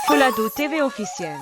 Fuladu TV officiel.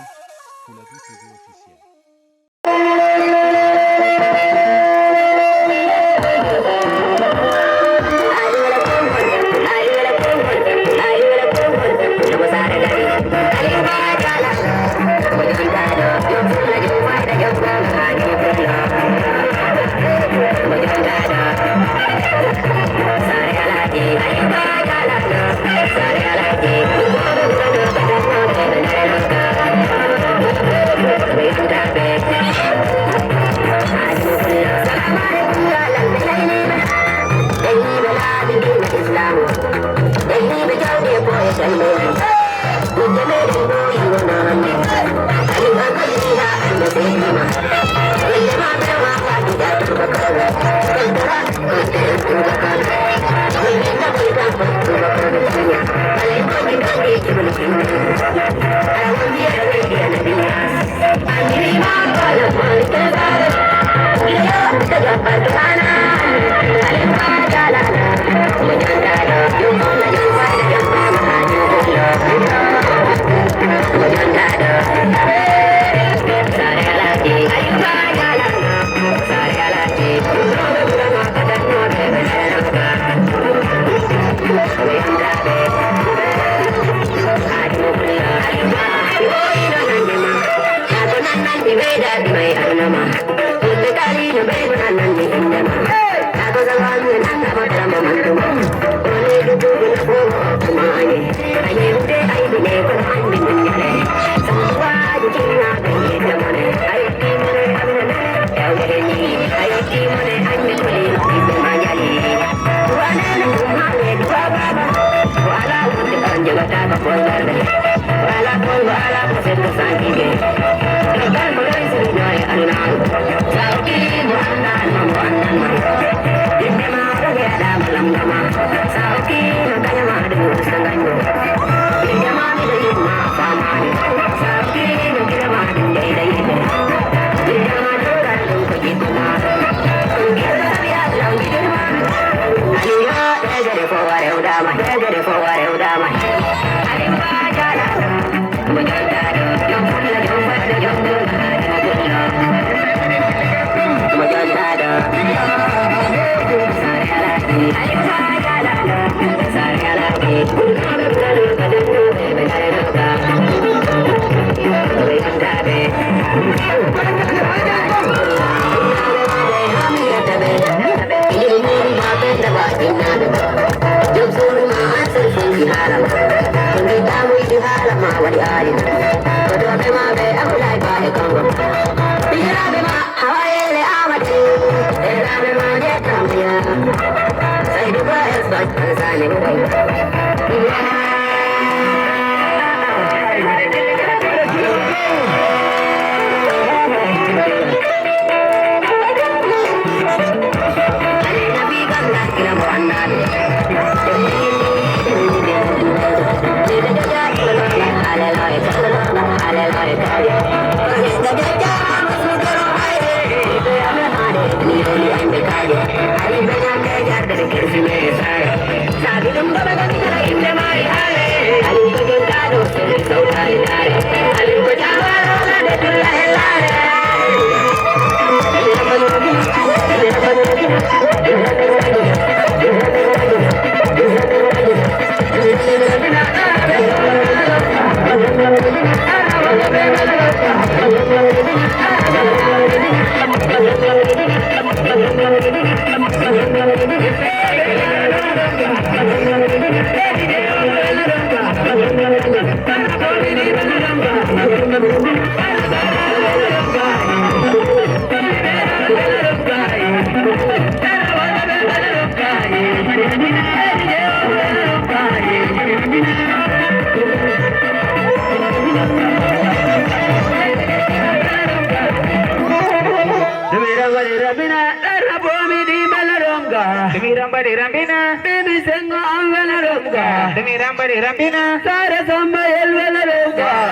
Demi rambari rambina, sara samba el velarunga.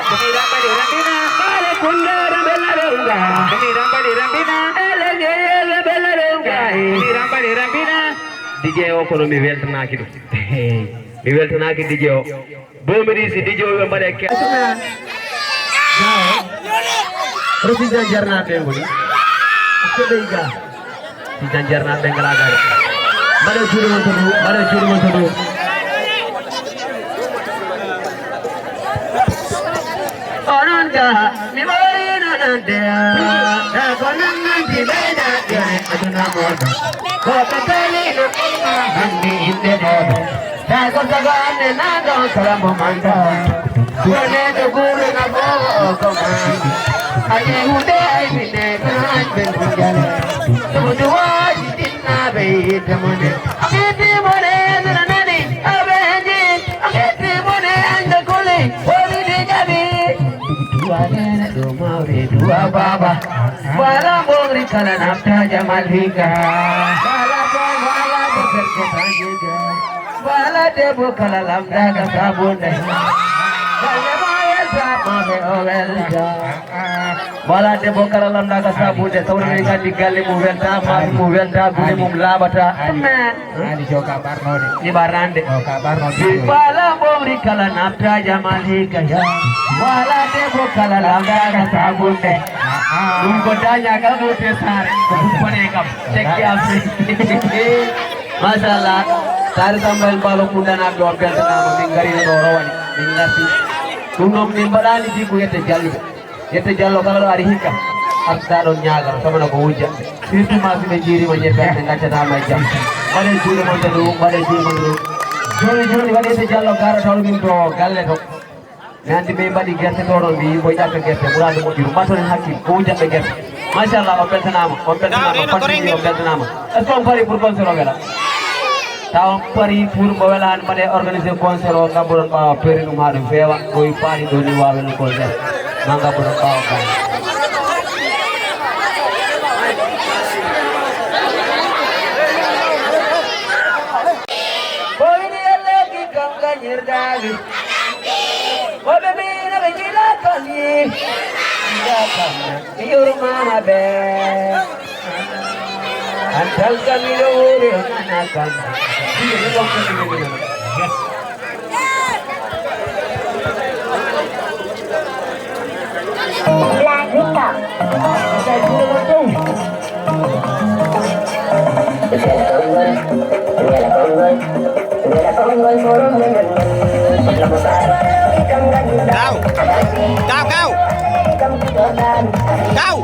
Rambadi Rambina, Ale Kundara Belarunga, Rambadi Rambina, Ale Jaya Belarunga, Rambadi Rambina, DJ Okono mi weltanaki ɗum mi weltanaki DJ o bomiri si DJ o ɓe mbaɗe kesona président jarnaɓe ngoni keɓey ga président jarnaɓe ngala gaɗe mbaɗe juuɗe mon to ɗum mbaɗe juuɗe mon to ɗum onon ga mi ɓorino nande ko nannanti ɓeyɗaɗe aduna moɗo koɓe pelino handi inde ɗoɗo tawi ko sagande naɗon salambo manda goneɗo gurena fof ko mandi aƴi hunde aybine kaɓe gujale ɗumdu waji ɗinnaɓe yiddemone ƴettimone sona nani aɓe ji ƴettimone ande kuli wolide jaɓi duwanene ɗo mawre duwa baba wala mbogri kala nafta jamal higa wala debo kala lamdaga sabunde wala debo kala lamdaga sabunde sawni gandi galle mum welta mafi mum welta gude mum laɓata ani joka barnode ni barnande wala mbomri kala nafta jamal higa wala debo kala lamdaga sabunde ɗum ko daña kala ɗo te sare ko kuppane kam tekki afri machallah sare samba en mbalo kundanaɓe on beltanama min garino ɗo rowani min garti ɗum noon min mbaɗani jiggo yette diallo kala ɗo ari hikka arta ɗon ñagam samana ko wujja surtout ma si ɓe jiirima ñebbeɓe gaccatama e jaam mbaɗe juuɗe mon de ɗum mbaɗe juuɗe mon de ɗum joni joni waɗi yette diallo gara taw min to galle to mi andi ɓe mbaɗi guerte to ɗon mbi yimɓe ƴakka guerte ɓurade moƴƴuru mbattonen hakkille ko wujjatɓe guerte machallah o beltanama fantini o beltanama est ce que on pari pour concert o wela taw pari pour mo welani mbaɗe organisé concert o gabboɗon ɓawa peri ɗum ha ɗum feewa koye paani ɗo ni wawen concert ma gabboɗon ɓawa ka ko wiɗi yelleki kam gañirɗaɓi woɓe mbino ɓe jiɗa koni mi yurmama ɓe antal kamiɗo wuri o nana kam Kau.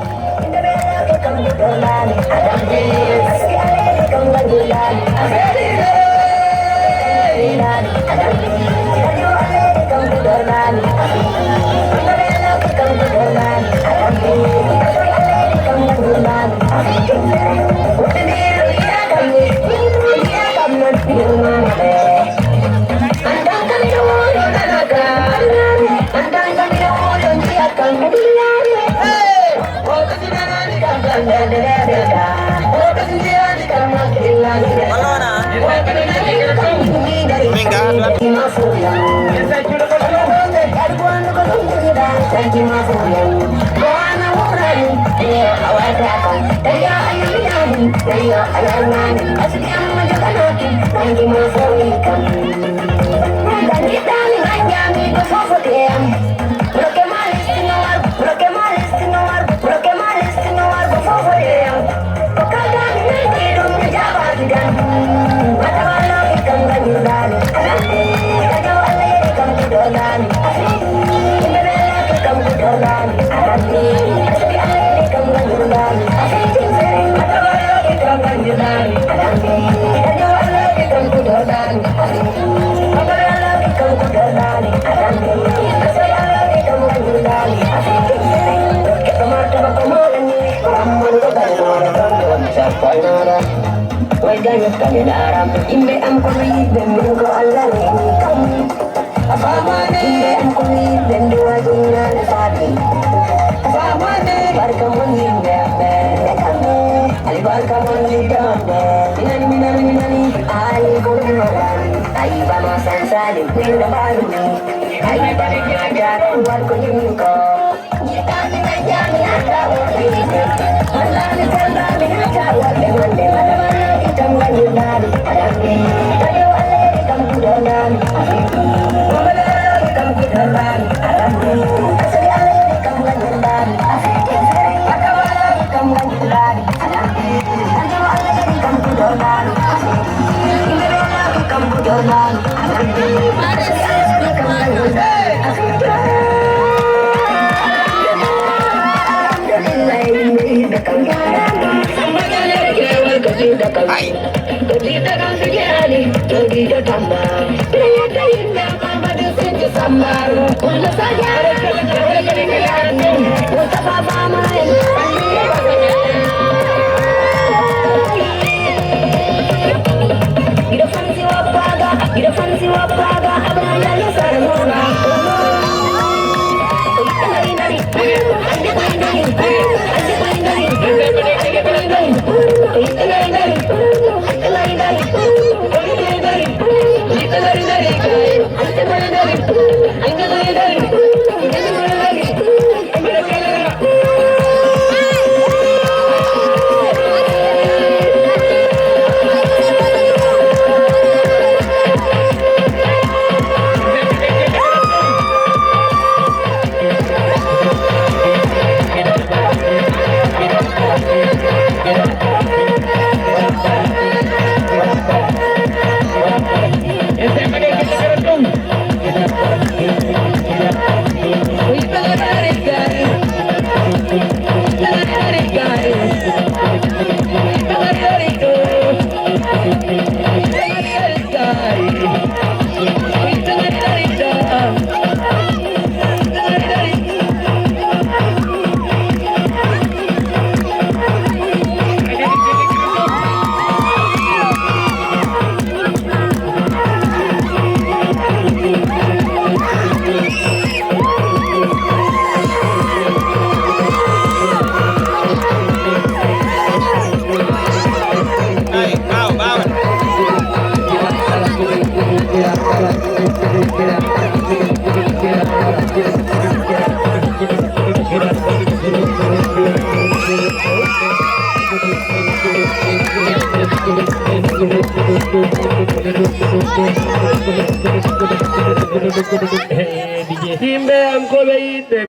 Himbe amko beite.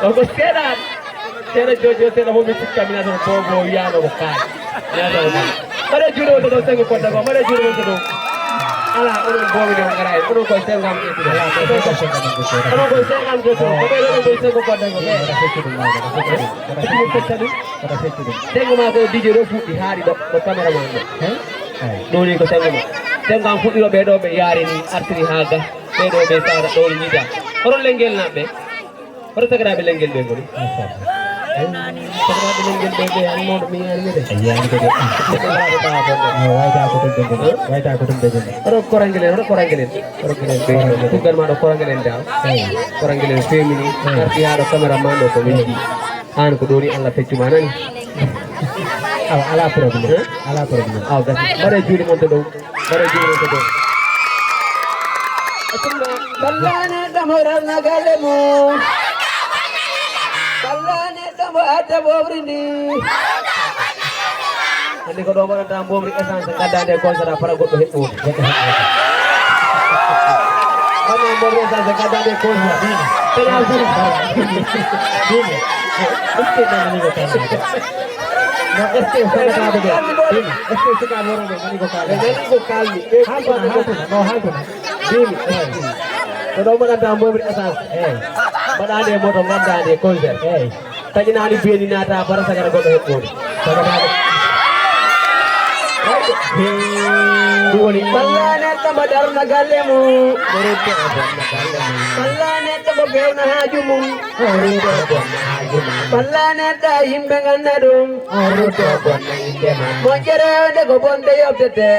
Ogo Sera Jojo Sera ho mitik kamina no bobo ya no kai. Ya no. Mare juro to sengo konda ko mare juro to. Ala oro bobo ni ngarai oro ko sengam ke tu. Oro ko sengam ke tu. Ko oro ko sengo konda ko. Sengo ma ko DJ ro fu di hari do kamera man. Doni ko sengo ma. Sengam fu di be do be yari ni artri haga. Be do be sara do ni da. Oro lengel na be. Oro sagara be lengel be ngori. Sagara be lengel be be an mod mi an de. Ayya ni de. Wai ta ko tum de. Oro korangelen be. Tugar ma do korangelen da. Korangelen femini. Arti ha do kamera man do ko windi. An ko doni Allah feccu manani. Ala problem. Ala problem. Aw gas. Bare juri mon to do. Bare juri mon to do. Ballane damoral nagalemu. Ballane damo ata bobrindi. Andi ko do bara tam bobri essence kadande ko sara para goddo hebbo. Ana bobri essence kadande ko sara. Tena suru. Este dani ko tan. No este ko ka do. Este ka boro do dani ko ka. Dani ko kalli. No halto. Dini. Ko mana dambo beri asas. Mana ade moto ngada ade konser. Tadi nani beni nata para sagara godo heppo. Sagara. Doni ballane tamadar nagalemu. Berete nagalemu. Ballane tabo beuna hajumu. Ballane ta himbe ngannadum. Mojere de go bonde yobtete.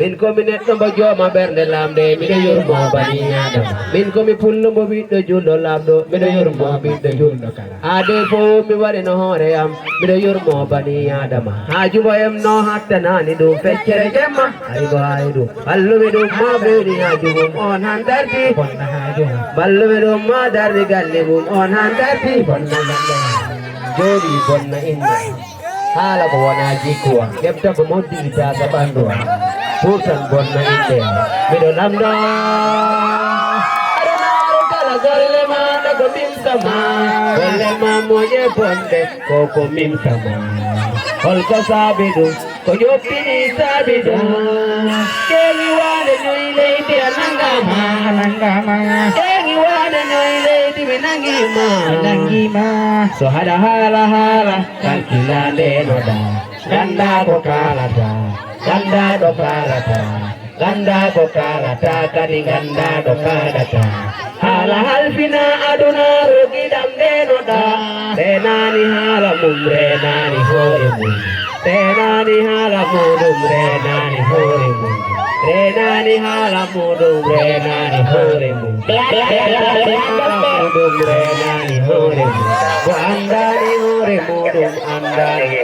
min ko mi neɗɗo mbo jooma ɓernde lamde miɗo yurmo bani adama min komi pullo mbo ɓiɗɗo julɗo lamɗo miɗo yurmo ɓiɗɗo julɗo kala ade fo mi waɗi no hoore am miɗo yurmo bani adama ha jubo em no hattanani ɗum feccere jemma haygo hay ɗum ballumi ɗum ma ɓeyɗi ha jubum on han dardi bonna ha juma ballumi ɗum ma dardi galle mum on han dardi bonna galle jooɗi bonna inde haala ko wona jikkuwa ƴefta ko moddi itaka ɓanduwa pourtan bonna inde miɗo lamda aɗanaaro kala golle maɗa ko mimtama golle ma moƴe bonde koko mimtama holko saabi ɗum ko ƴoppini saabi ɗum ƴeewi waade noyi leydi a nangama ƴeewi waade noyi leydi mi nangima so haɗa haala kankilande noɗa ganda ko kalata ganda ɗo kalata ganda ko kalata kadi ganda ɗo kalata haala halfina adunaru giɗam ndenoɗa renani haala mum renani hoore mum renani haala muɗum renani hoore mum renani haala muɗum renani hoore mum muɗum renani hoore mum ko andani hoore muɗum andani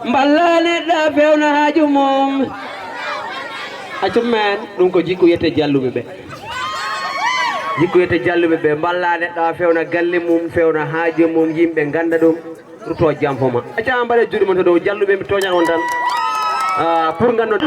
mballane ɗa fewna haaju mum acum men ɗum ko jikku yette jalluɓe ɓe jikku yette jalluɓe ɓe mballane ɗa fewna galle mum fewna haaju mum yimɓe ganda ɗum ruto jampoma acca mbaɗe juuɗe mon to ɗo jalluɓe mi toñan on tan pour ganno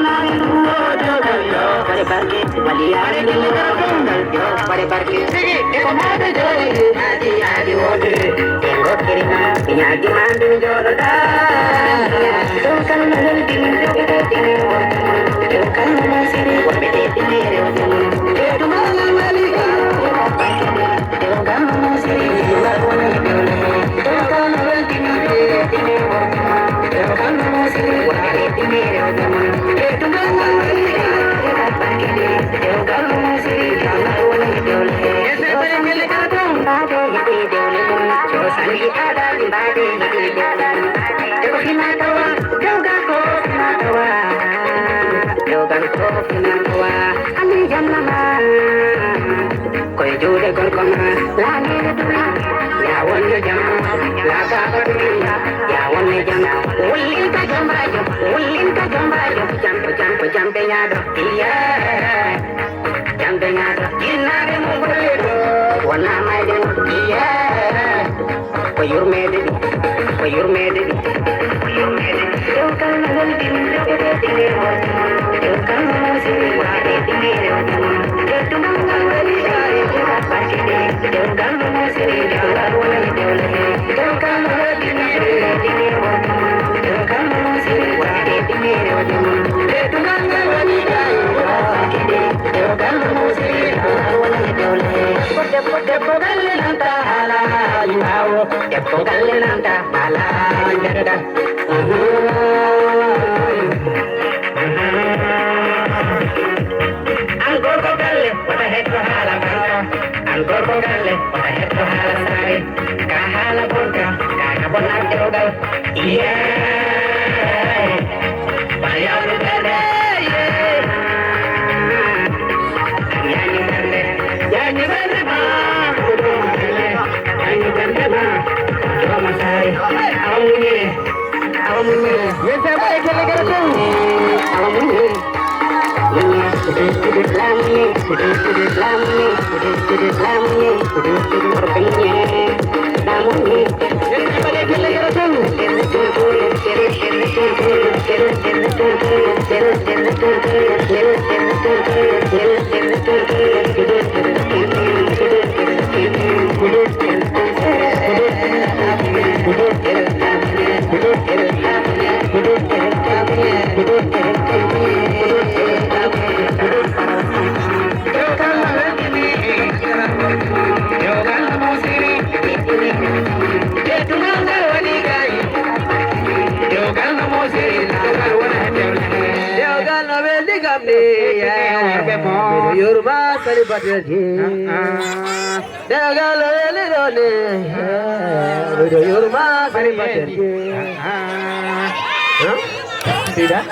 Tidak.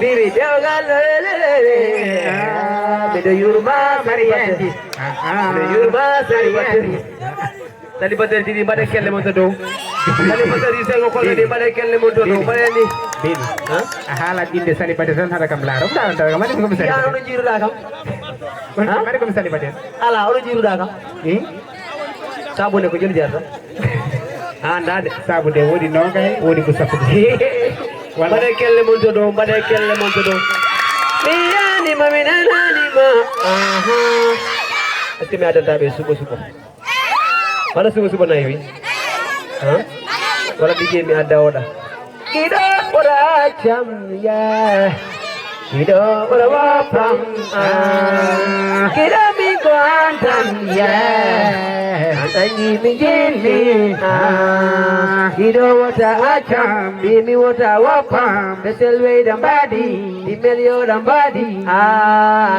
Bibi jangan beda yurma Mariandi. Yurma Mariandi. Tadi bater di pada kelle montodo. Tadi bater di sel ngokol di pada kelle montodo. Mariandi. Bin. Ahala inde sali pada san hada kam laro. Dah dah kamari ko misali. Ya ono jiru dah kam. Kamari ko misali pada. Ala ono jiru dah kam. Sabune ko jeli jarta. Anda Sabu de wodi nogay wodi ko sappu. Pada kelle montodo, pada kelle montodo. Miyani maminani ma. Aha. Asti me ada tabe suko. Mana suko naik? Hah? Wala DJ mi ada oda. Kita ora jam ya. Kita ora wapam. Kita mi kuantam ya. Antangi mi jeli. Kita wata ajam, bimi wata wapam. Beselwe dambadi, dimelio dambadi.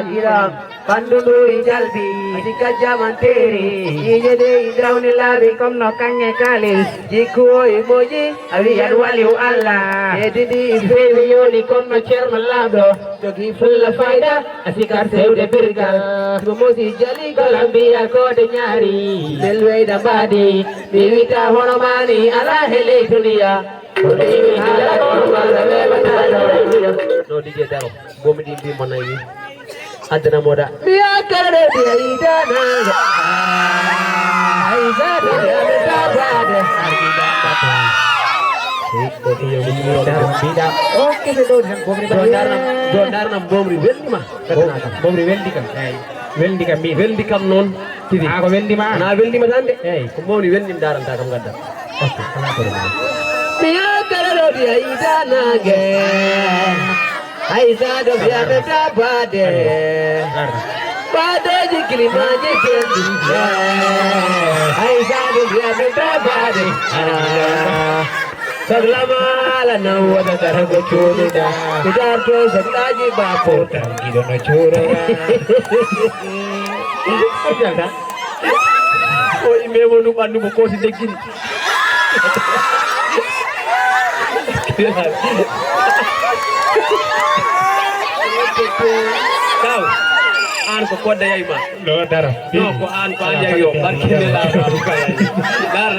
Kita Pandundu ijalbi, jika zaman teri, ijede idrauni labi kom no kange kalis. Jiku imoji, awiyan waliu Allah. Edidi ifewi yoni kom no chairman labdo. Jogi fulla faida, asikar seude birgal. Mumosi jali Colombia kode nyari. Belwe dambadi, biwita honomani ala hele dunia. Kodi hala honomala webatalo. No DJ Daro, bomi di mana ini? Adana moda biya karade biya idana aizada biya bedabade argida kata ikoti yo bida oke bedo bomri dondar nam bomri weldi ma Bomri weldi kam. Weldi kam mi. weldi kam non tidi Ako weldi ma. na weldi ma tande Hey. ko moni weldi daran ta kam gadda Okay, kala ko rin. biya karade biya idana ge aizada biya bedabade Pada jikili maje kendi, hai sadu dia minta bade. Saglama la nawada targo chuda, bidar ke saglaji bapo tangi dono chura. Ajalda. Oh ime monu panu boko si dekin. Kau an ko kodda yayma No, daro. no ko an ko an yayo barkinde la ko yay dar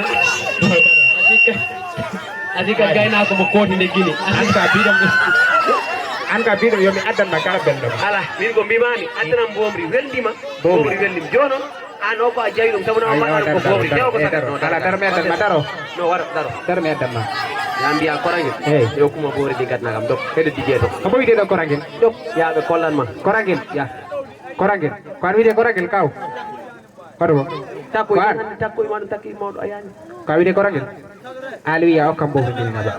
adika gayna ko mo koti de gini An ka bidam yomi addan ma kala beldo. ala min ko mbimani adana bomri weldima bomri weldim jono an o ko a jayi dum sabuna o ma ko bomri dew ko sakka no Kala dar me addan ma daro. no wara daro Dar me addan ma. yambi a korangi Hey. yo kuma bori di gatna kam dok hedo dijeto Ko wi de do korangin. dok ya be kollan ma Korangin. ya Korangin. Ko wi de korangin kaw. Paro. takko Wan. takko man takki mawdo ayani Ko wi de korangin. Ali ya o kambo ngin na ba.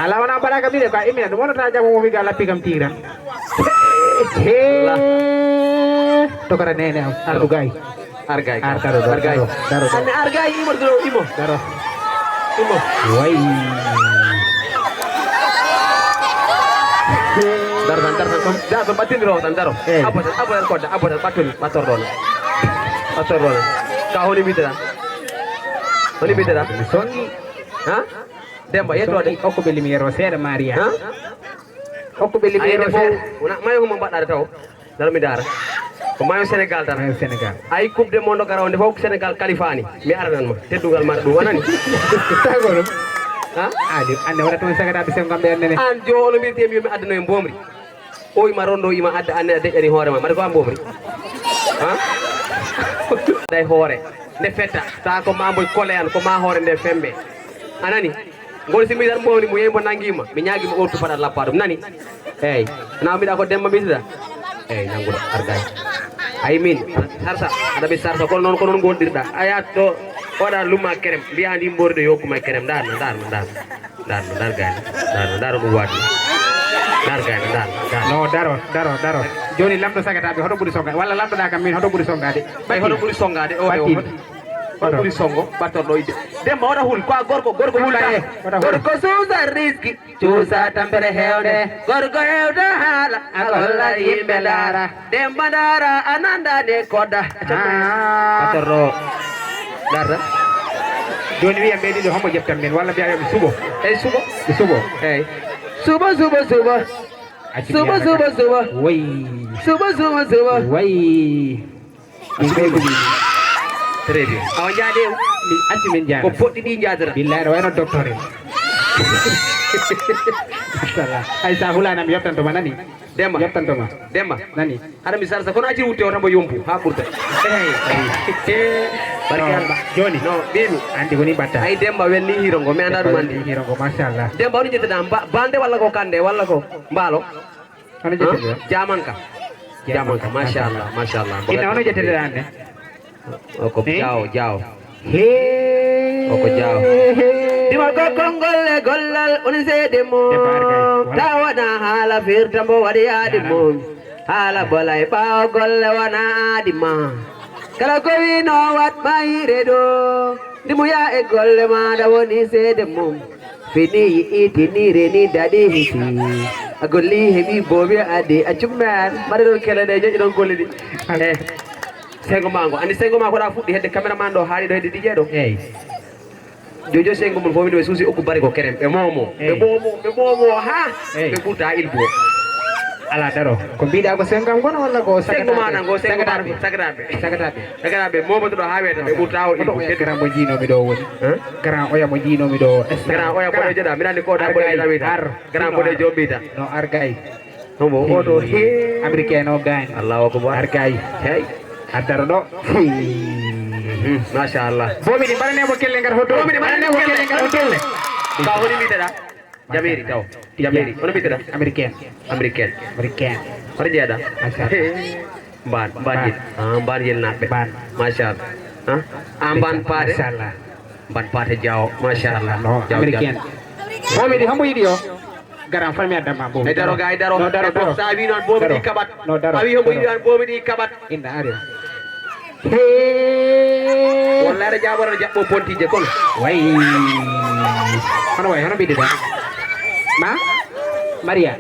Ala wana bara ka bide ka imina do wona ta jamo mo mi gala pigam tira. To kara nene ardu gay. argay Daro. Daro. ane argay imo do imo Daro. imo Wai. dar kom da so batin ro tan daro Eh. apa ko da apa patul pator don ka honi bidara Songi. ha demba yeto de Hokko be limiero seeda Maria. ha Hokko be limiero ayde fo seeda. una mayo ko mo badda taw dar mi dara ko mayo Senegal tan Ay Senegal. ay coupe de monde garawde fo Senegal kalifani mi aranan ma teddugal ma dum wanani Tagoro. ha Adi ande wala to sagada be sem gambe nene. an jono mi temi mi adana en bomri o ima rondo ima adda anne dejani hoore ma made ko am bomri ha day hoore ne fetta ta ko mamboy kolean ko ma hoore nde fembe anani ngol simi dar mawni mo yembo nangima mi nyaagi mo ortu fada lappa dum nani na mi da ko demba bisda nangudo argay ay min sarsa ada be sarsa ko non gondirda ayat to oda luma kerem bi andi mborde yokuma kerem dar ko wadi no daro joni lamdo sagata be hoto buri songa walla lamdo da kam min hoto buri songa de bay hoto buri songa de hoto buri songo batordo ide demba oda hul ko gorko hulta gorko suusa riski cuusa tampere hewde gorko hewda hala agolla yimbe lara demba dara ananda de koda batordo darda joni wiya medi do homo jeftam min walla biya yobe subo subo subo way subo way très bien aw jaade mi acci min jaana ko poddi di jaadara billahi wayno docteur sala ay sa hulana mi yottanto ma nani demba nani hada mi sarsa kono aci wutte o tambo yompu ha burta barkalba joni no bemi andi woni batta ay demba welni hirongo mi anda dum andi hirongo machallah demba woni jetta bande walla ko kande walla ko mbalo hono jetta jamanka machallah ina hono jetta ande ko jaaw he ko jaaw dima ko kongolle gollal on seede mo tawana hala firtambo wadi adi mo hala bolay baaw golle wana adi ma kala ko wi no wat mayire do dimu ya e golle ma da woni seede mo fini itinire ni dadi hiti agolli hebi bobe adi acumman madon kala de joji don golle di sengo mango andi sengo ma ko da fuddi hedde cameraman do haali do hedde DJ do jojo sengo mon fomi do susi okku bari ko kerem be momo ha be buta ilbo ala daro ko biida ko sengam gono walla ko sengo mana go sagatabe momo to do haweta be buta o ilbo gara mo jino mi do woni gara oya mo jino mi do gara oya ko jeda mi nandi ko da ko da mi gara mo de jobbita no argay no odo he americain o gain Allahu akbar argay hey adaro do masyaallah bomi di barane mo kelle ngar hoto ka woni mi tada jamiri taw jamiri ono mi tada americain ore jeda ban yel nabe masyaallah amban pade masyaallah ban pade jaw masyaallah americain bomi di hambo yidio garam falmi adama bo daro sa wi non bomi di kabat awi hambo yidan bomi di kabat inda ari wallahi jabaro jabbo pontije kon way hono bidde da ma maria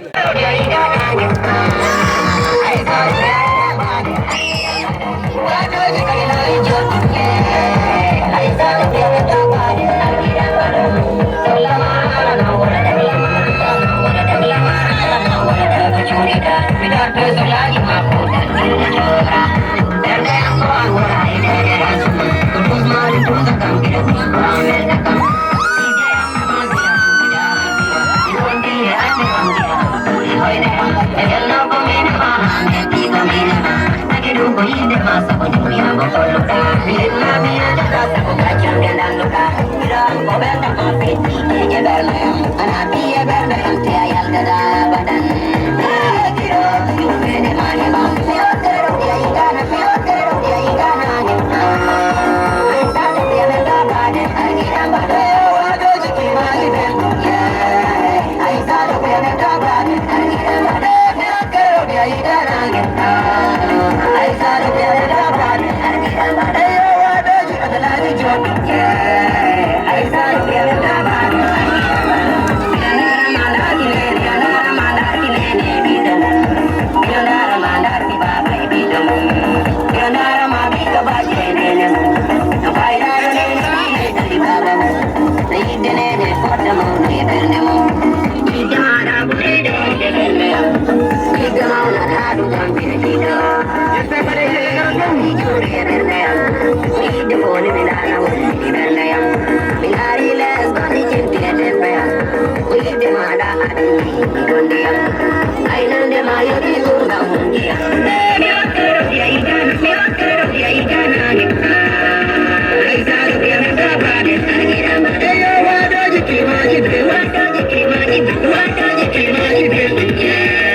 Yeah.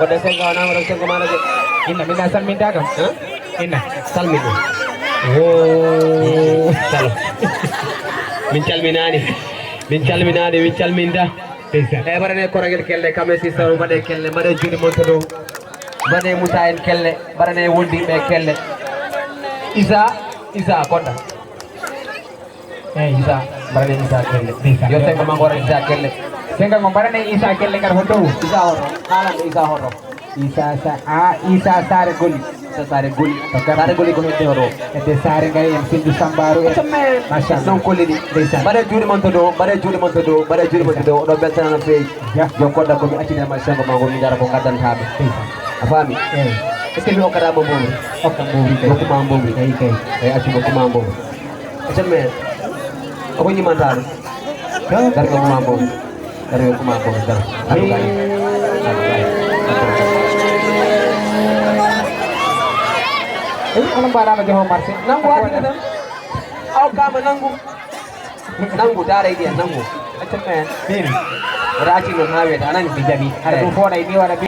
Kode sen kawan orang sen kemana sih? Inna minna salminta kam. Inna Salmin. Oh, salah. Min calminda. E barane koragel kelle kame si sawu bade kelle bade juri montodo. Bade Musa en kelle, barane wondi be kelle. Isa konda. Isa, barane Isa kelle. Yo sen ko mangora Isa kelle. Sehingga ngomparane Isa kelle kar hoto. Isa horo. Halan Isa horo. Isa sare goli. Sare guli ko hete horo. Ete sare ngai en sindu sambaru e Masha non kolli di desa. Bare juri montodo. Do beltana na fey. Yo koda ko mi acina ma sango mango mi dara ko gadan tabe. Afami. Est-ce que mi okara bo bo? Okka bo bi ko mambo bi kay. Ay aci ko mambo. Acame. Ako ni mantar. Dar ko mambo. Dar ko mambo dar. Alu kay. Anong bara mo Marcin? Nangu ati na. Aw kama nangu dara dia nangu. Acame. Bin. Raci no hawe tanan bijabi. Ada tu phone ini wala bi.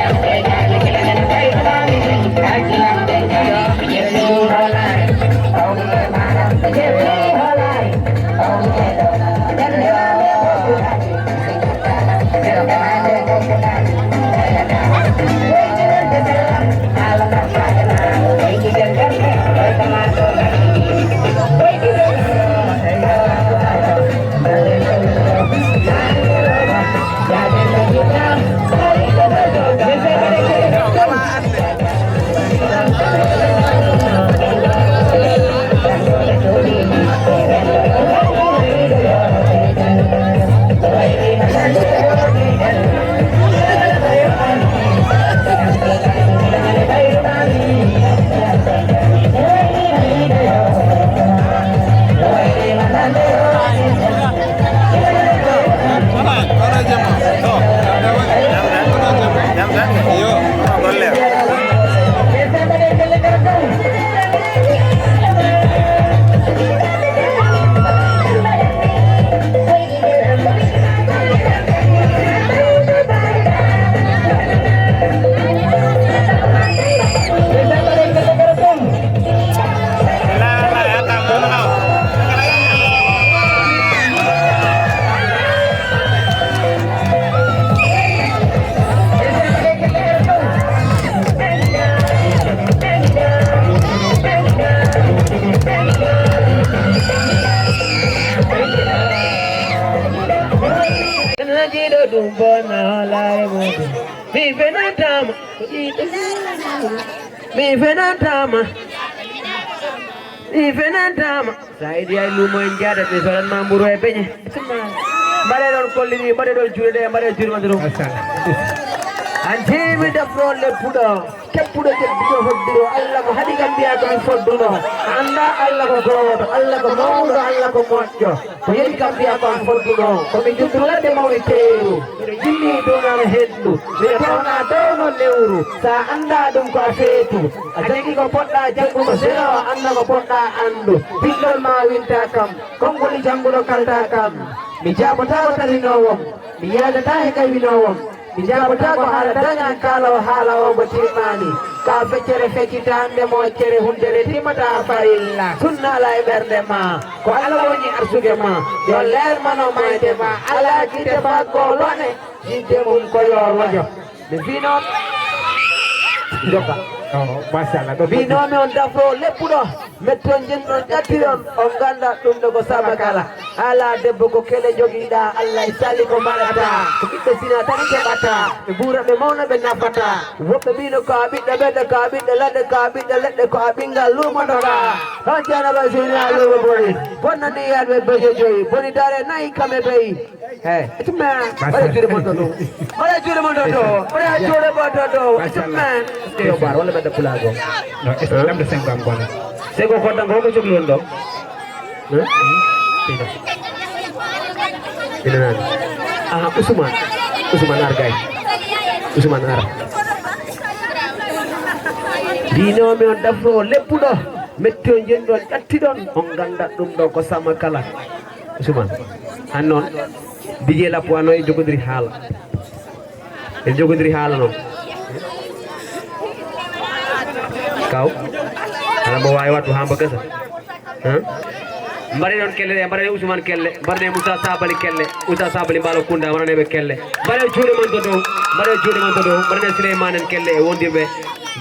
na laare mode mi fenatama mi fenatama mi fenatama saidi ay lumo en jaada be soran ma mburu e beñe bare don kollini bare don juude bare jurma dum anjimi defro le pudo keppudo jeddido hoddiro Allah ko hadi gambiya ko mi fodduno anda Allah ko goto Allah ko mawdo Allah ko moƴƴo ko yedi gambiya ko mi fodduno ko mi juddulade mawni teeru jinni donano heddu mi tawna downo lewru sa anda dum ko a feetu a jangi ko poɗɗa jangugo sero anda ko poɗɗa andu biɗɗol ma winta kam konngoli janguɗo kalta kam mi jabata ko tarinowom mi yadata he kawinowom mi jabata ko haala daña kalawo haala o mo timmani ka feccere feccitande moƴƴere hundere timmata farilla sunnala e ɓerde ma ko Allah woni arsugue ma yo lermano mayde ma ala guite faggo lone yidde mum ko yorwojo mi fino joka machallah ɗo binomi on dafro leppuɗo metton jinɗon ƴattiron on ganda ɗum ɗo ko sabakala ala debbo ko kele joguiɗa Allah e sali ko mbaɗata ko ɓiɓɓe sina tan keɓata ɓe ɓuura ɓe mawna ɓe nafata woɓɓe mbino ko a ɓiɗɗo ɓeɗɗo ko a ɓiɗɗo leɗɗe ko a ɓiɗɗo leɗɗe ko a ɓingal lumoɗora on janaba sini a lumo boni bonnani yadɓe beje joyi boni dare nayyi kame beyi hey ituma waɗa juuɗe mon ɗo ɗo waɗa juuɗe mon ɗo ɗo waɗa juuɗe mon ɗo ɗo ituma yo bar walla ɓedda pulago no est ce que lamde 5 am gona sego koddan ko jogli on ɗo ina nani aha Ousmane ar gay Ousmane ar binomi on dafro leppuɗo metti o jenɗon ƴattiɗon on ganda ɗum ɗo ko sama kala Ousmane han noon Dj Lappo ano e jogodiri haala noon kaw ana mbo wawi wattu hamba gasa mbare ɗon kelle ɗe mbaɗane Ousmane kelle mbaɗane Moussa Sabali kelle Moussa Sabali Mbalo Kounda mbaɗaneɓe kelle mbaɗe juuɗe man to dow mbaɗane Souleymane en kelle e wondirɓe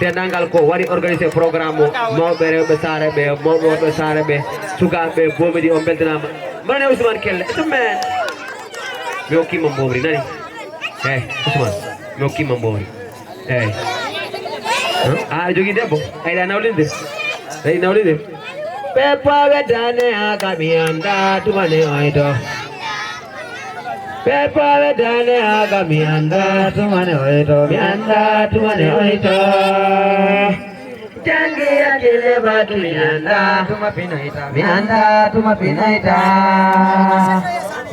dendagal ko wari organisé programme o mawɓe rewɓe saare ɓe mawɓe wonɓe saare ɓe sukaɓe bomidi o beltanama mbaɗane Ousmane kelle ɗummen mi hokkima mbowri nani eyyi Ousmane mi hokkima mbowri eyyi a jogui debbo ayiɗa nawlinde Pepa wedane agami anda tumane oito Pepa wedane agami anda tumane oito mi anda tumane oito Jangi akile batu mi anda tuma pinaita mi anda tuma pinaita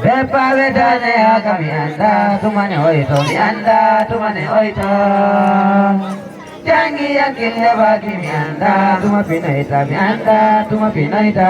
Pepa wedane agami anda tumane oito mi anda tumane oito Jangi akile batu mi anda tuma pinaita mi anda tuma pinaita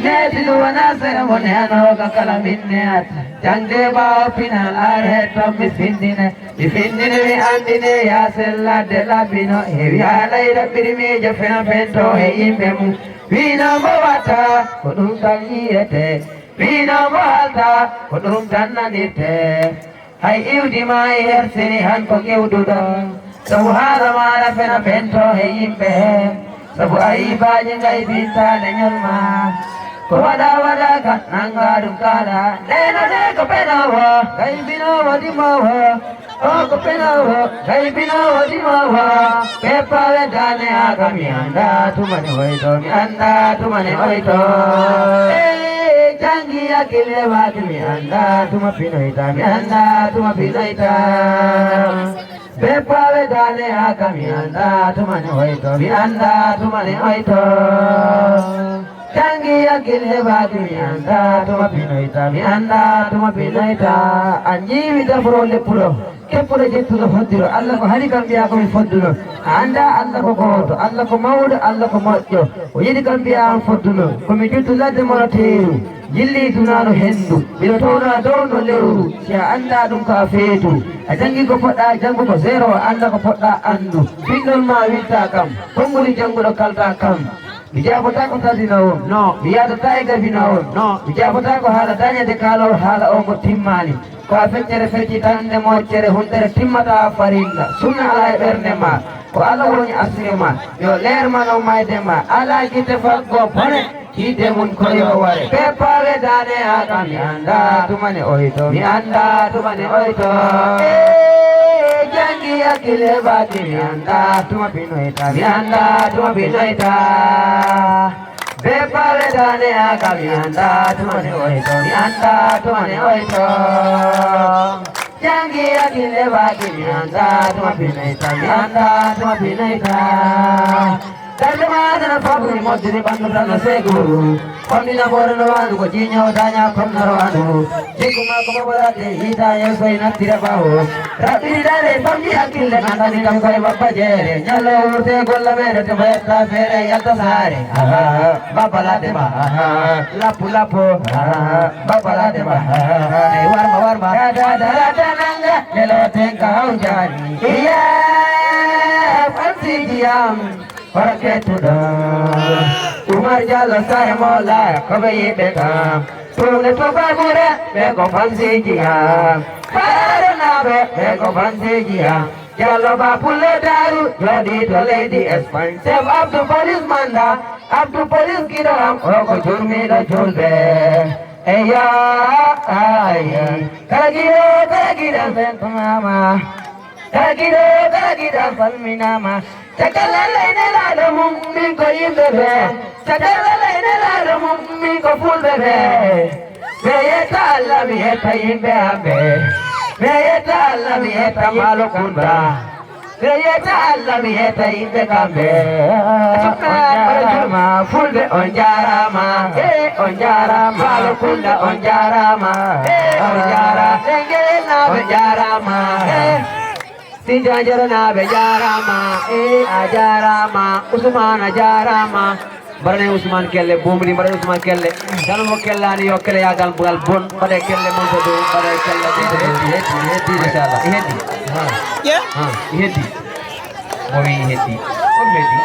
Netilu wanasera mone ano kakala minne at Jangde bao pinal arheto mi findine mi andine ya sella de la bino hevi alaira birimi jafena fento e imbemu Vino mawata kodum taliyete Vino mawata kodum tananite Hai iudi mai hersini hanko kiududo Sabu hara mara fena fento e imbe Sabu aiba jengai binta lenyolma Ko wada ka nangarum kala nena ne ko penawa gai binawa di mawa ko penawa gai binawa di mawa pepa wedane agami anda tumane hoito mi anda tumane hoito jangi akile wadi mi anda tuma pinoita mi anda tuma pinoita pepa wedane agami anda tumane hoito mi anda tumane hoito Jangi akile batu mi anda tuma pinoita mi anda tuma pinoita anji wida frole pulo keppulo jettudo foddiro Allah ko hari kam biya ko mi fodduno anda Allah ko goto Allah ko mawdo Allah ko moƴƴo o yidi kam biya fodduno ko mi juttu ladde mono teeru jilli dunano hendu bido tawna downo lewru si a anda ɗum ka feetu a jangi ko poɗɗa jangugo zéro anda ko poɗɗa andu ɓiɗɗol ma witta kam konngoli janguɗo kalta kam mi jabata ko tadinawon no mi yadata e gabinawon no mi jabata ko haala dañade kalawol haala o ngo timmani ko a feccere feccitande moƴƴere hundere timmata farilla sunna ala e ɓerde ma ko Allah woni asire ma yo lermano mayde ma ala guite faggo bone hide mun koyo ware pepare dane aka mi anda tumane oito mi anda tumane oito jangi akile baki mi anda tuma pinoita mi anda tuma pinoita pepare dane aka mi anda tumane oito mi anda tumane oito jangi akile baki mi anda tuma pinoita mi anda tuma pinoita Terjemahan Fabri Mojri Bandurana Segu Kondina Borno Anu Kojinyo Danya Komnaro Anu Jikuma Kumabarate Hidaya Soina Tirabahu Rati Dare Famdi Akil dengan Tani Kamkari Bapa Jere Nyalo Urte Golla Mere Tebeta Fere Yalta Sare Bapala Deba Lapu Lapu Bapala Deba Warma Warma Dada Dada Nanga Nelo Tengka Haujani Iya Fansi Jiam Parake tudah Umar jalo saya mola Kabe bekam Tune toba mure Beko fansi jia Parana beko fansi jia Jalo bapule daru Jadi tole di espan Seb abdu polis manda Abdu polis kiram Oko jurmi da julbe Eya Aya Kagiro Bentama Kagiro Falminama Chakalalaine lalo mummi ko imbebe Chakalalaine lalo mummi ko fulbebe Meyeta alla miyeta imbe ambe Meyeta alla miyeta malukunda Meyeta alla miyeta imbe kambe Onjarama fulbe onjarama Onjarama malukunda onjarama Onjara Sengena onjarama Sinjajarana bejarama ajarama Usman ajarama Barane Usman kelle bumni barane Usman kelle dalam mo kellani yo kelle yagal bugal bon bade kelle mon do bade kelle hedi inshallah hedi ha hedi mowi hedi on hedi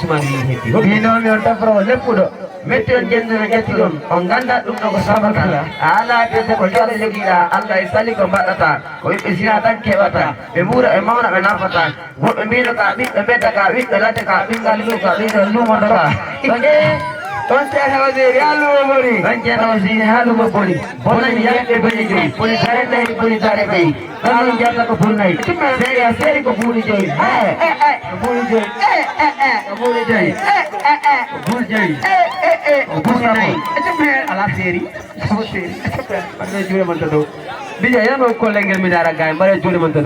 Usman hedi hino mi on tafro leppudo metti on jendere gattigon on ganda dum no ko sabata ala tete ko jale jogira Allah isali ko badata ko be sina tan kewata be mura e mawna be nafata wobbe mbido ka bi be beta ka wi late ka bingal lu ka bi lu mo daka ton te hawde yalu mori banje no si halu mo boli bonan yakke bani joyi poli tare dai poli tare bai non jata ko fulnai seri ko fuli joyi fuli joyi fuli joyi fuli joyi fuli nai etemer ala seri so seri etemer bande jure man do bija yano ko lengel mi dara gay bare jure man do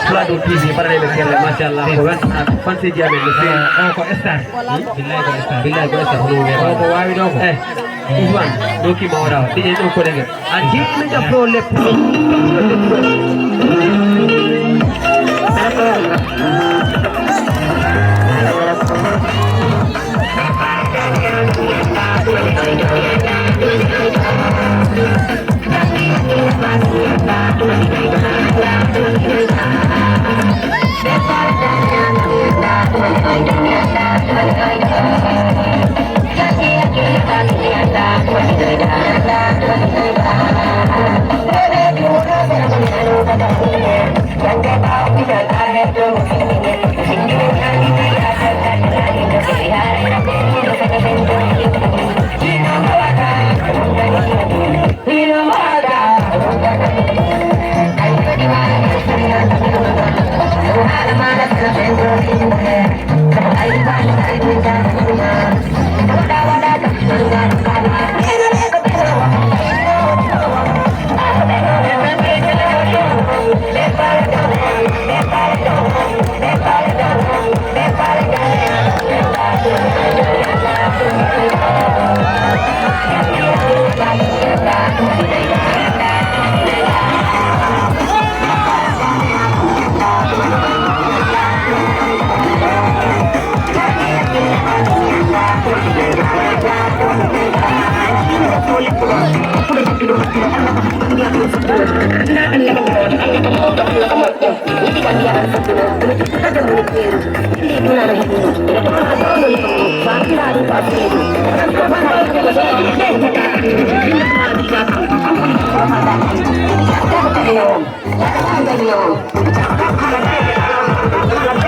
Plado TV para le kelle machallah ko wan fansi jabe le se ko star billahi ko star no ne ko wawi do ko Usman doki mawra tije do ko lengel a jikmi da pro le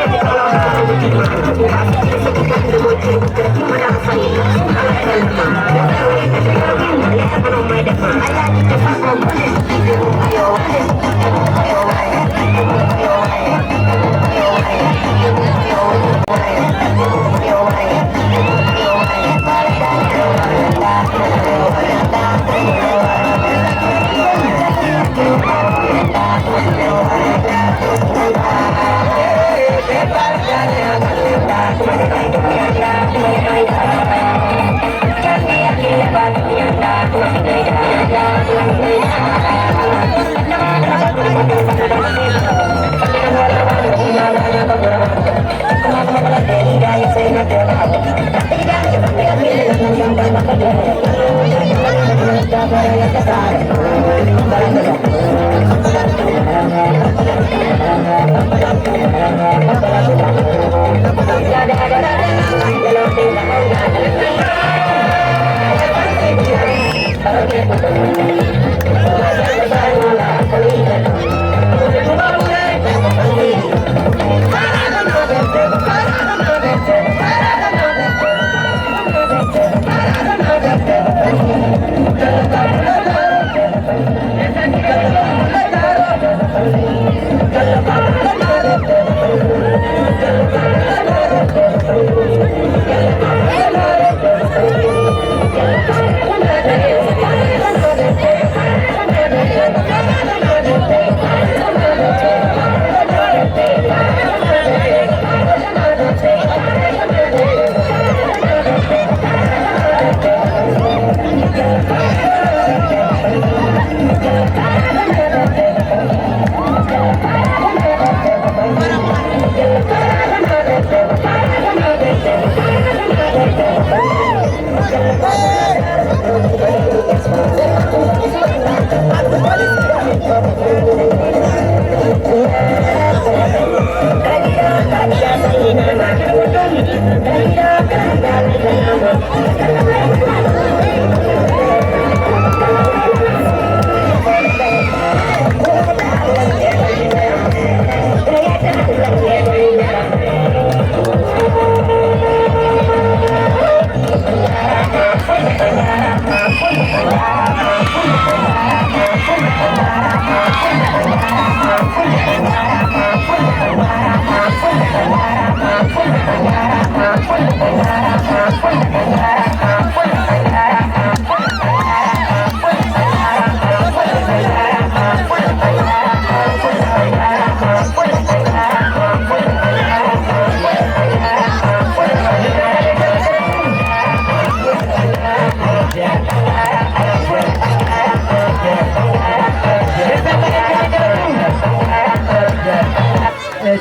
Jangan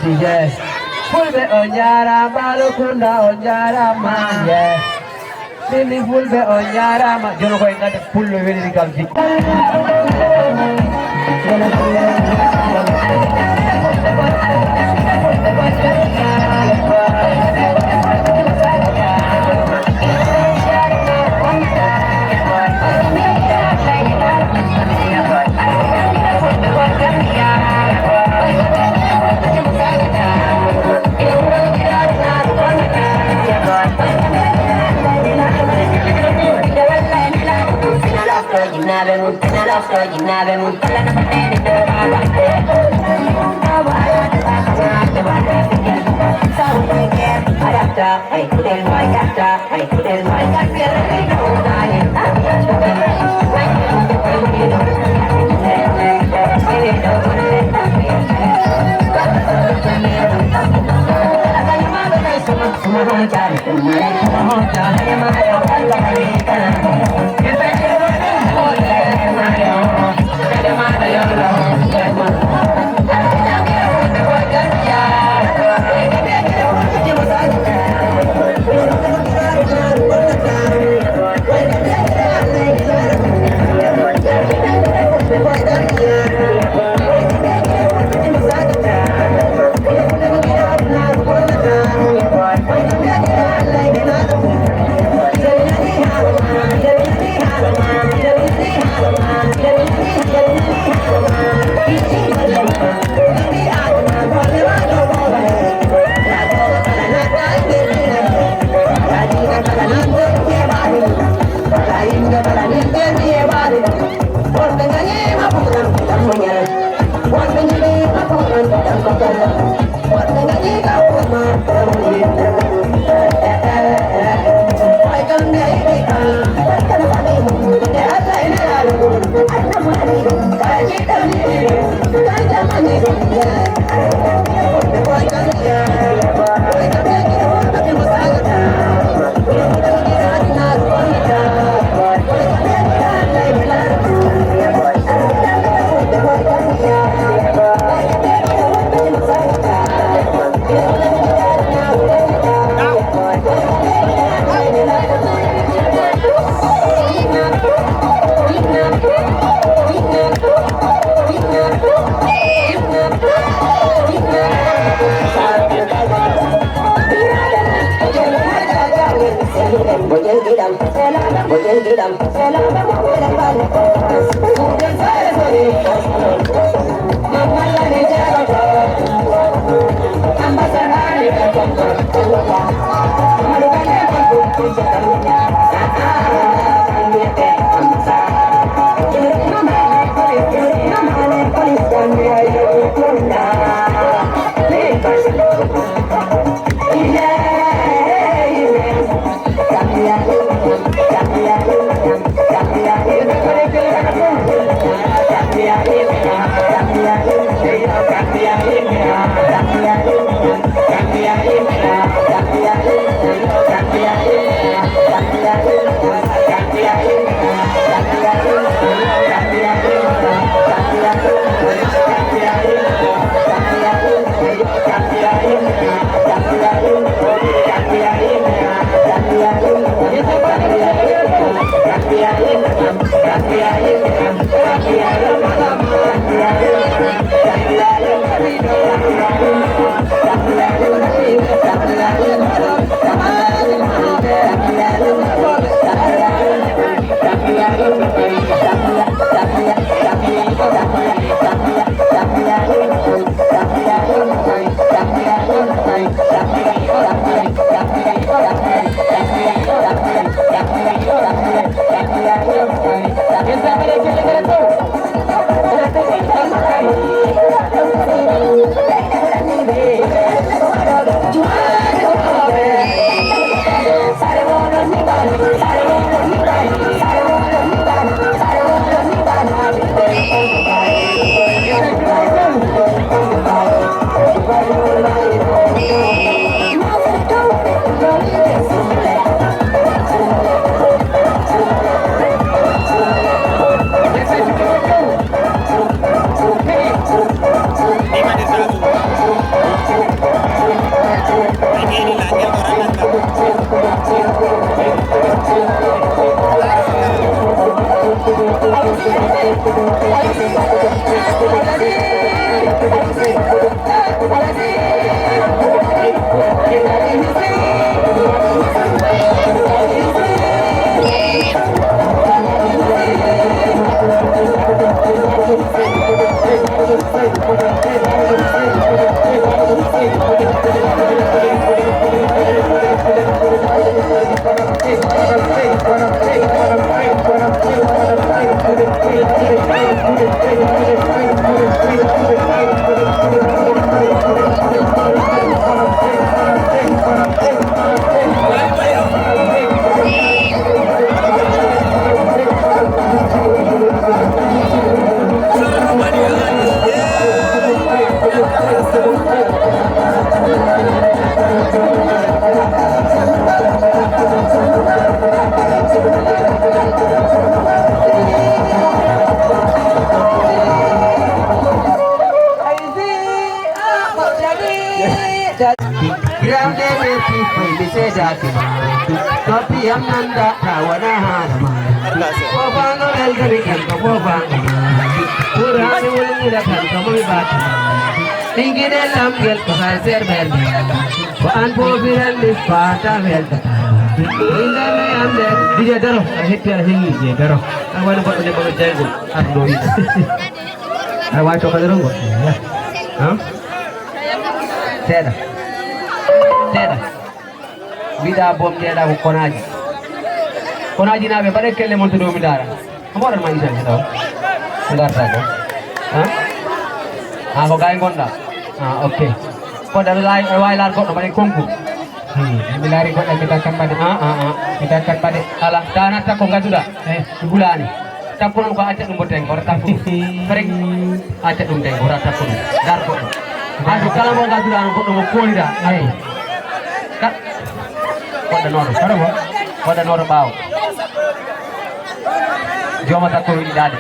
DJ Fulbe Onyara Balukunda Onyara Manje Sini Fulbe Onyara Ma Jono ko ingate pullo weli di gamji Tapi yang nanda kawana hana wabanga elgari kan wabanga urane wulunguda kan kamul bat ingine lamgel pasal serbel wan bobiran dispata vel indane ande dije daro hepya hingi je daro awan ko ne ko jangu ando awa to kadaro ya ha seda seda bida bom jeda ko konaji nabe bare kelle mon to do mi dara amor man tan do ngarta ko ha ko gay gonda okay ko dar lay way lar ko bare konku bilari ko da kita kan bade kita kan bade ala dana ta ko ngaduda bulani tappon ko acca ɗum bo tengo ora tappon frek acca ɗum tengo ora tappon dar goɗɗo adu kala mo ganduɗa no goɗɗo mo kolira ay waɗanoɗo hono mo waɗanoɗo ɓaawo joma takko wiɗiɗade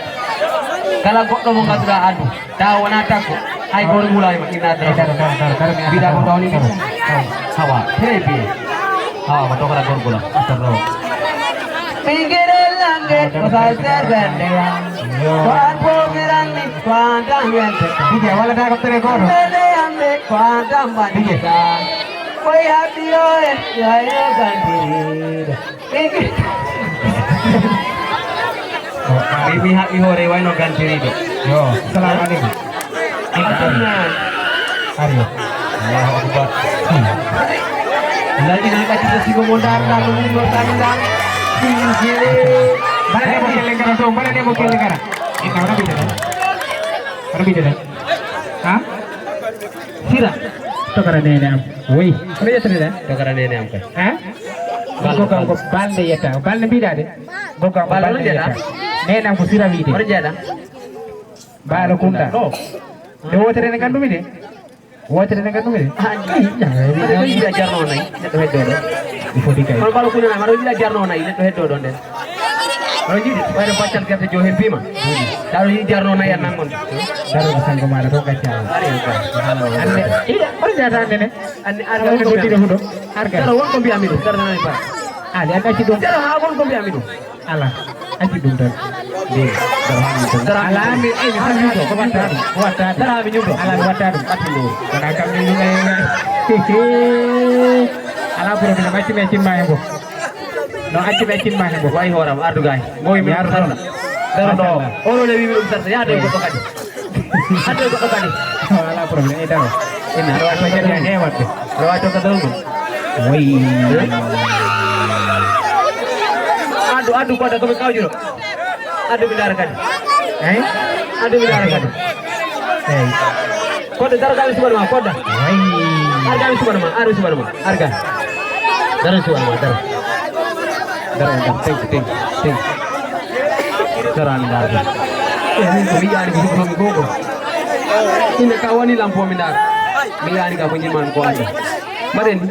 kala goɗɗo mo ganduɗa addu tawa wona takko hay goto mulayma innade mbiɗa ko tawni hawa très bien hawa mo tokora gorgola asarro Pinggirlange pasal terbende kuat pomerangi kuantam yente dije wala da ko tere goto bende ande kuantam bandita koi hatiyo ya yo gandiri Mimi happy hore wai no gandiri do yo assalamualaikum Aryo Allahu akbar lagi nak kita sih mondar dan mundur tandang Mana dia mau keleng kara tuh? Mana dia mau keleng kara? Ini orang bicara. Hah? Sira. Tokara nenek. Woi, kerja sendiri. Tokara nenek am kai. Hah? Gokang ko balde yata. Balde bida de. Gokang balde yata. Nenek am ko sira bide. Ora jada. Balo kunda. De wotere ne kandu bide. Wotere ne kandu bide. Ada dia jarno nai. Itu hedo. Ifodikai. Kalau kuna na maro dia jarno nai. Itu hedo don den. Kalau jadi, pada pacar kita jauh happy mah. Kalau ini jarno nai nangon. Daru pesan kemana tuh kacau. Ane, iya, orang jalan ane. Ane ada orang kau tidak hudo. Harga. Kalau orang kau biar minum, karena nai pak. Ada yang kasih dong. Kalau orang kau biar minum. Alah, kasih dong dan. Di, alami, bisa juga. Kuat tadi, juga. Alam kuat tadi. Karena kami juga yang. Alam pura bila macam main bu. No aci becin mah bo way horam ardu gay moy mi ardu sarna daro do ono le bibi sarta ya de ko kadi ade ko kadi wala problem e daro ina ro ato jadi ne watte ro ato ka dawu way adu pada ko kaw juro adu bidar kadi adu bidar kadi koda daro dal subar ma koda way arga subar ma arga daro subar ma daro ting. Sarang dar. Ini kuliah di belum gogo. Ini kawan ni lampu minar. Minar ni kawan jiman ko ada. Maren.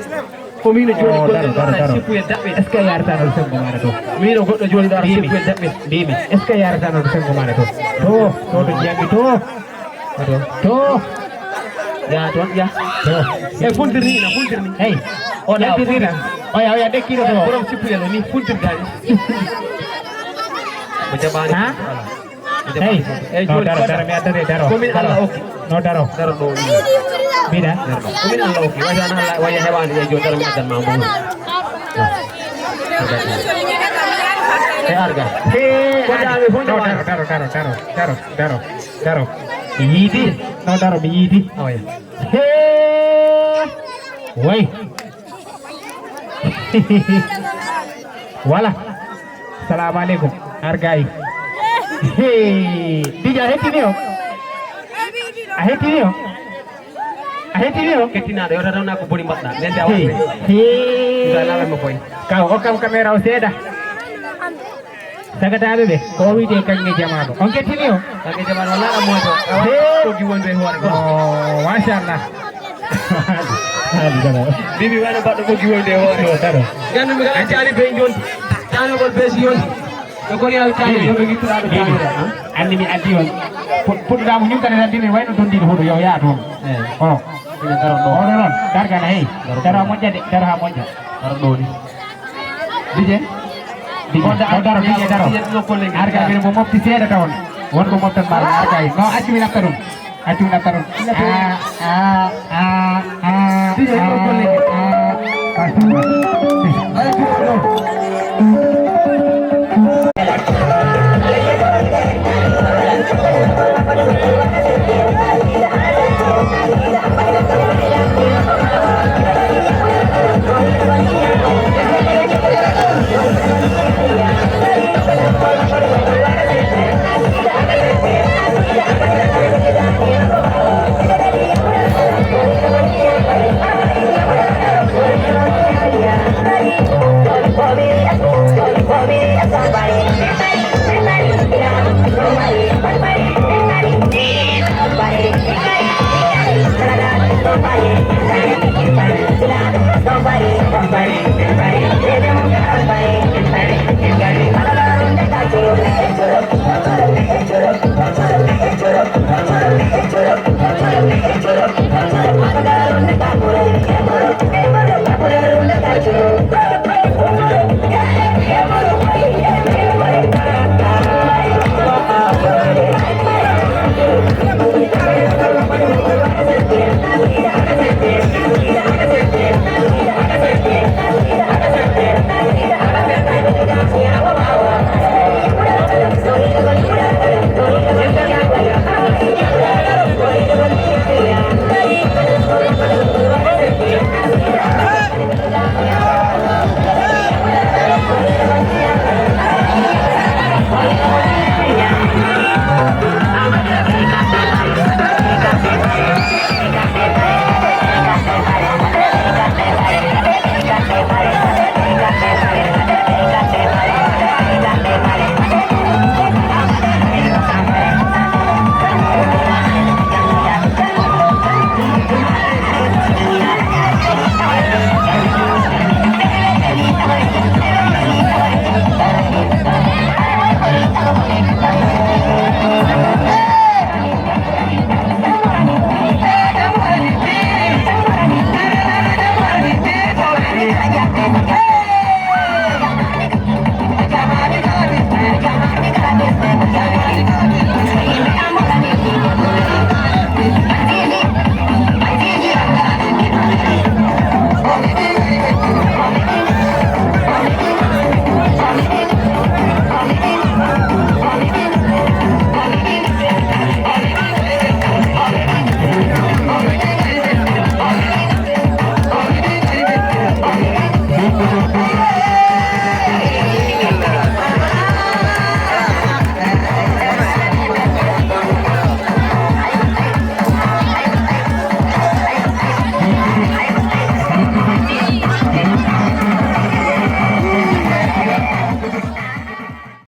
Komino joli ko dar sipu ya dabe. Eska yar tanol sem gomara to. Mino ko joli dar sipu ya dabe. Dimi. Eska yar tanol sem gomara to. To jami to. To. Ya to ya. To. Fundirni. Hey. Ona fundirna. Oh ya deki do. Kurang sipu ya ni fundir dari. Macam mana? Hey, daro me adare daro. Komin Allah oke. No daro do. Bida. Komin Allah oke. Wajah Allah wajah hewan ya jo daro me adan mambu. Harga. Wajah me daro. Bidi. No daro bidi. Oh ya. Woi. Wala. Assalamualaikum. Hargai. Dija heti niyo. Ketina do ora na ko boni matna. Nende awu. Dala mo koy. Kau okam kamera useda. Sagata be ko wi de kange jamano. On ketiniyo. Kange jamano wala mo to. Ko giwon be hore. Oh, masyaallah. Bibi wana baɗɗo ko giwol de hoore gandu mi gaɗa caali be jon caanogol be si yon to koni al caani yoɓe gittiraɗo caanira anndi mi addi on puɗɗuɗamo ñumtane tan dine wayno dondino huɗo yo yaa toon o ine daro ɗo oɗo noon dargana hey daro ha moƴƴa de daro ha moƴƴa daro ɗo ni dije daro dije daro arga mine mo mofti seeɗa tawon wonko moftan mbaɗa arga e no acci mi nafta ɗum acci mi nafta ɗum Dije ko